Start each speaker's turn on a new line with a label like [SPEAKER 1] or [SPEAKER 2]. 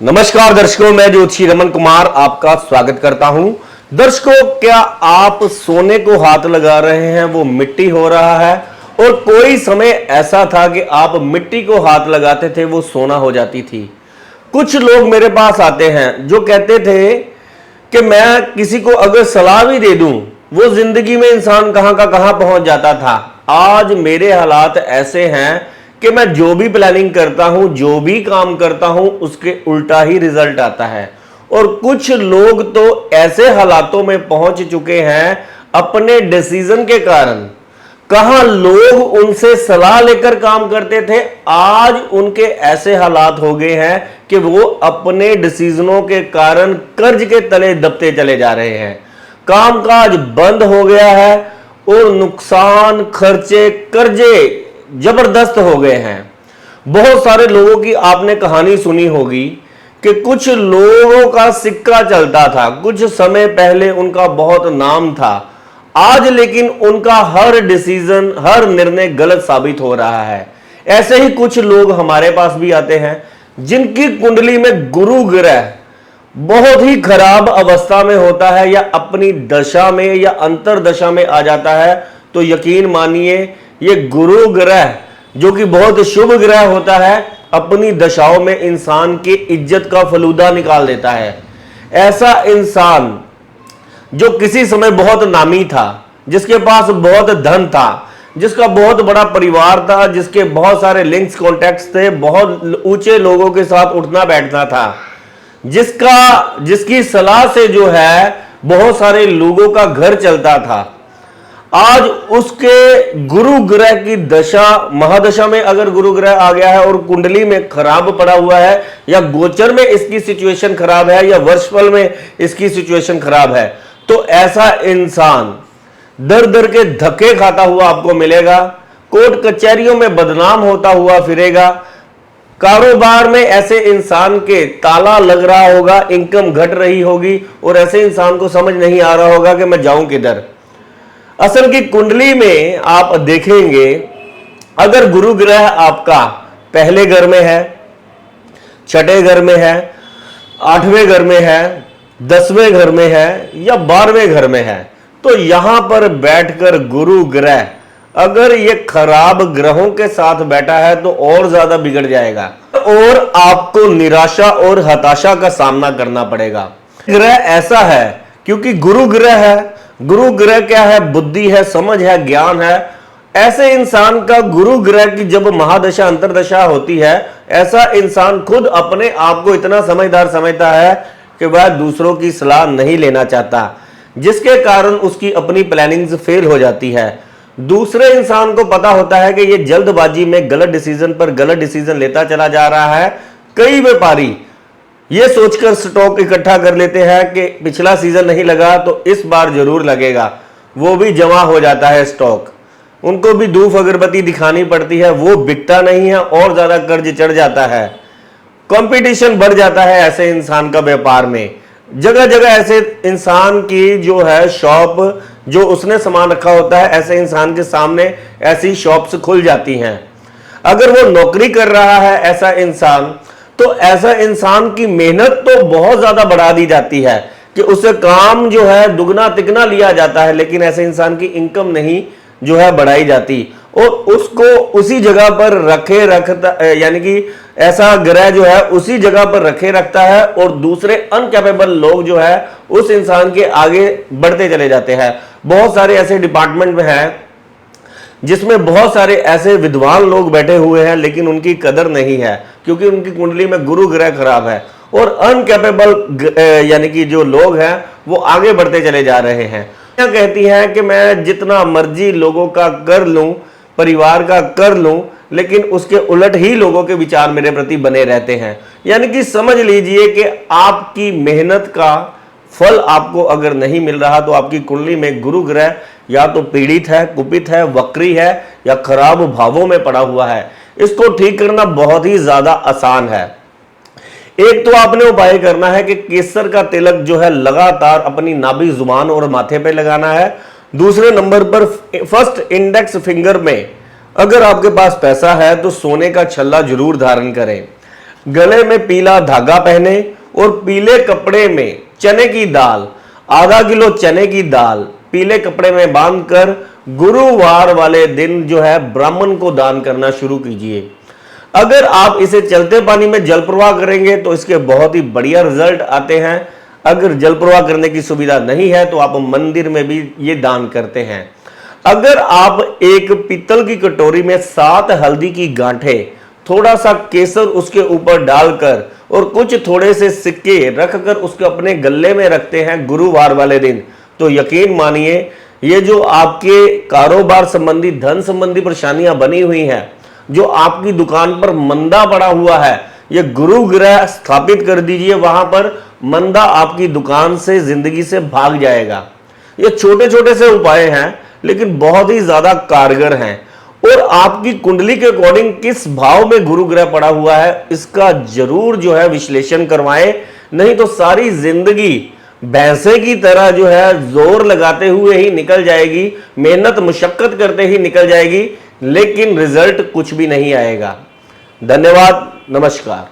[SPEAKER 1] नमस्कार दर्शकों, मैं ज्योतिषी रमन कुमार आपका स्वागत करता हूं। दर्शकों, क्या आप सोने को हाथ लगा रहे हैं वो मिट्टी हो रहा है? और कोई समय ऐसा था कि आप मिट्टी को हाथ लगाते थे वो सोना हो जाती थी। कुछ लोग मेरे पास आते हैं जो कहते थे कि मैं किसी को अगर सलाह भी दे दूं वो जिंदगी में इंसान कहां का कहां पहुंच जाता था। आज मेरे हालात ऐसे हैं कि मैं जो भी प्लानिंग करता हूं, जो भी काम करता हूं, उसके उल्टा ही रिजल्ट आता है। और कुछ लोग तो ऐसे हालातों में पहुंच चुके हैं अपने डिसीजन के कारण। कहां लोग उनसे सलाह लेकर काम करते थे, आज उनके ऐसे हालात हो गए हैं कि वो अपने डिसीजनों के कारण कर्ज के तले दबते चले जा रहे हैं। कामकाज बंद हो गया है और नुकसान, खर्चे, कर्जे जबरदस्त हो गए हैं। बहुत सारे लोगों की आपने कहानी सुनी होगी कि कुछ लोगों का सिक्का चलता था, कुछ समय पहले उनका बहुत नाम था, आज लेकिन उनका हर डिसीजन, हर निर्णय गलत साबित हो रहा है। ऐसे ही कुछ लोग हमारे पास भी आते हैं जिनकी कुंडली में गुरु ग्रह बहुत ही खराब अवस्था में होता है या अपनी दशा में या अंतर दशा में आ जाता है, तो यकीन मानिए ये गुरु ग्रह जो कि बहुत शुभ ग्रह होता है, अपनी दशाओं में इंसान की इज्जत का फलूदा निकाल देता है। ऐसा इंसान जो किसी समय बहुत नामी था, जिसके पास बहुत धन था, जिसका बहुत बड़ा परिवार था, जिसके बहुत सारे लिंक्स, कॉन्टैक्ट्स थे, बहुत ऊंचे लोगों के साथ उठना बैठना था, जिसकी सलाह से जो है बहुत सारे लोगों का घर चलता था, आज उसके गुरु ग्रह की दशा, महादशा में अगर गुरु ग्रह आ गया है और कुंडली में खराब पड़ा हुआ है, या गोचर में इसकी सिचुएशन खराब है, या वर्षफल में इसकी सिचुएशन खराब है, तो ऐसा इंसान दर दर के धक्के खाता हुआ आपको मिलेगा, कोर्ट कचहरियों में बदनाम होता हुआ फिरेगा, कारोबार में ऐसे इंसान के ताला लग रहा होगा, इनकम घट रही होगी और ऐसे इंसान को समझ नहीं आ रहा होगा कि मैं जाऊं किधर। असल की कुंडली में आप देखेंगे, अगर गुरु ग्रह आपका पहले घर में है, छठे घर में है, आठवें घर में है, 10वें घर में है या 12वें घर में है, तो यहां पर बैठकर गुरु ग्रह अगर ये खराब ग्रहों के साथ बैठा है तो और ज्यादा बिगड़ जाएगा और आपको निराशा और हताशा का सामना करना पड़ेगा। ग्रह ऐसा है क्योंकि गुरु ग्रह है। गुरु ग्रह क्या है? बुद्धि है, समझ है, ज्ञान है। ऐसे इंसान का गुरु ग्रह की जब महादशा, अंतरदशा होती है, ऐसा इंसान खुद अपने आप को इतना समझदार समझता है कि वह दूसरों की सलाह नहीं लेना चाहता, जिसके कारण उसकी अपनी प्लानिंग्स फेल हो जाती है। दूसरे इंसान को पता होता है कि यह जल्दबाजी में गलत डिसीजन पर गलत डिसीजन लेता चला जा रहा है। कई व्यापारी ये सोचकर स्टॉक इकट्ठा कर लेते हैं कि पिछला सीजन नहीं लगा तो इस बार जरूर लगेगा, वो भी जमा हो जाता है स्टॉक, उनको भी धूप अगरबत्ती दिखानी पड़ती है, वो बिकता नहीं है और ज्यादा कर्ज चढ़ जाता है, कंपटीशन बढ़ जाता है ऐसे इंसान का व्यापार में। जगह जगह ऐसे इंसान की जो है शॉप, जो उसने सामान रखा होता है, ऐसे इंसान के सामने ऐसी शॉप्स खुल जाती हैं। अगर वो नौकरी कर रहा है ऐसा इंसान, तो ऐसा इंसान की मेहनत तो बहुत ज्यादा बढ़ा दी जाती है कि उससे काम जो है दुगना तिगना लिया जाता है, लेकिन ऐसे इंसान की इनकम नहीं जो है बढ़ाई जाती और उसको उसी जगह पर रखे रखता, यानी कि ऐसा ग्रह जो है उसी जगह पर रखे रखता है और दूसरे अनकैपेबल लोग जो है उस इंसान के आगे बढ़ते चले जाते हैं। बहुत सारे ऐसे डिपार्टमेंट में हैं जिसमें बहुत सारे ऐसे विद्वान लोग बैठे हुए हैं, लेकिन उनकी कदर नहीं है क्योंकि उनकी कुंडली में गुरु ग्रह खराब है और अनकैपेबल यानी कि जो लोग हैं वो आगे बढ़ते चले जा रहे हैं। कहती हैं कि मैं जितना मर्जी लोगों का कर लूं, परिवार का कर लूं, लेकिन उसके उलट ही लोगों के विचार मेरे प्रति बने रहते हैं। यानी कि समझ लीजिए कि आपकी मेहनत का फल आपको अगर नहीं मिल रहा तो आपकी कुंडली में गुरु ग्रह या तो पीड़ित है, कुपित है, वक्री है या खराब भावों में पड़ा हुआ है। इसको ठीक करना बहुत ही ज्यादा आसान है। एक तो आपने उपाय करना है कि केसर का तिलक जो है लगातार अपनी नाभि, जुबान और माथे पे लगाना है। दूसरे नंबर पर फर्स्ट इंडेक्स फिंगर में अगर आपके पास पैसा है तो सोने का छल्ला जरूर धारण करें। गले में पीला धागा पहने और पीले कपड़े में चने की दाल, आधा किलो चने की दाल पीले कपड़े में बांधकर गुरुवार वाले दिन जो है ब्राह्मण को दान करना शुरू कीजिए। अगर आप इसे चलते पानी में जल प्रवाह करेंगे तो इसके बहुत ही बढ़िया रिजल्ट आते हैं। अगर जल प्रवाह करने की सुविधा नहीं है तो आप मंदिर में भी ये दान करते हैं। अगर आप एक पीतल की कटोरी में 7 हल्दी की गांठें, थोड़ा सा केसर उसके ऊपर डालकर और कुछ थोड़े से सिक्के रखकर उसके अपने गले में रखते हैं गुरुवार वाले दिन, तो यकीन मानिए ये जो आपके कारोबार संबंधी, धन संबंधी परेशानियां बनी हुई हैं, जो आपकी दुकान पर मंदा पड़ा हुआ है, ये गुरु ग्रह स्थापित कर दीजिए वहां पर, मंदा आपकी दुकान से, जिंदगी से भाग जाएगा। ये छोटे छोटे से उपाय हैं लेकिन बहुत ही ज्यादा कारगर हैं। और आपकी कुंडली के अकॉर्डिंग किस भाव में गुरु ग्रह पड़ा हुआ है इसका जरूर जो है विश्लेषण करवाएं, नहीं तो सारी जिंदगी भैंसे की तरह जो है जोर लगाते हुए ही निकल जाएगी, मेहनत मुशक्कत करते ही निकल जाएगी, लेकिन रिजल्ट कुछ भी नहीं आएगा। धन्यवाद, नमस्कार।